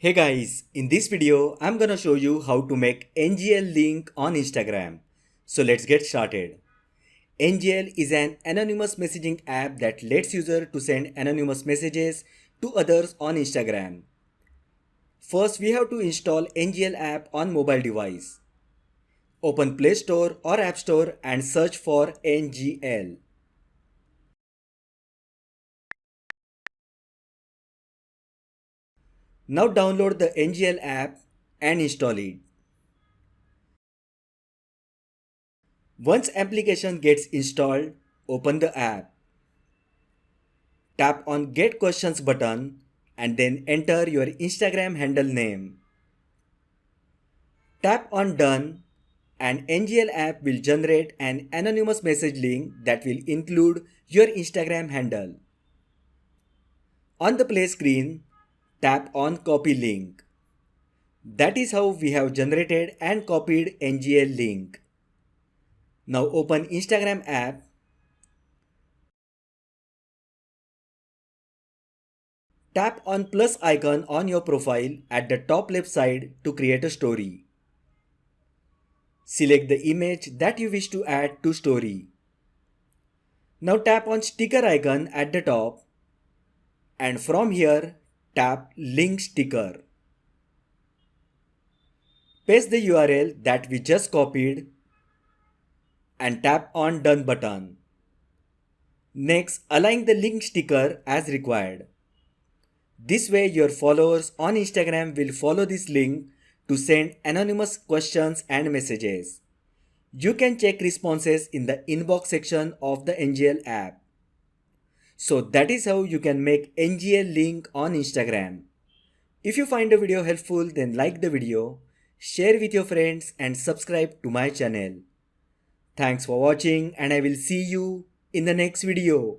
Hey guys, in this video, I'm gonna show you how to make NGL link on Instagram. So let's get started. NGL is an anonymous messaging app that lets users to send anonymous messages to others on Instagram. First, we have to install NGL app on mobile device. Open Play Store or App Store and search for NGL. Now download the NGL app and install it. Once application gets installed, open the app. Tap on Get Questions button and then enter your Instagram handle name. Tap on Done and NGL app will generate an anonymous message link that will include your Instagram handle. On the play screen, tap on Copy Link. That is how we have generated and copied NGL link. Now open Instagram app. Tap on plus icon on your profile at the top left side to create a story. Select the image that you wish to add to story. Now tap on sticker icon at the top and from here tap link sticker. Paste the URL that we just copied and tap on done button. Next, align the link sticker as required. This way your followers on Instagram will follow this link to send anonymous questions and messages. You can check responses in the inbox section of the NGL app. So that is how you can make NGL link on Instagram. If you find the video helpful, then like the video, share with your friends and subscribe to my channel. Thanks for watching and I will see you in the next video.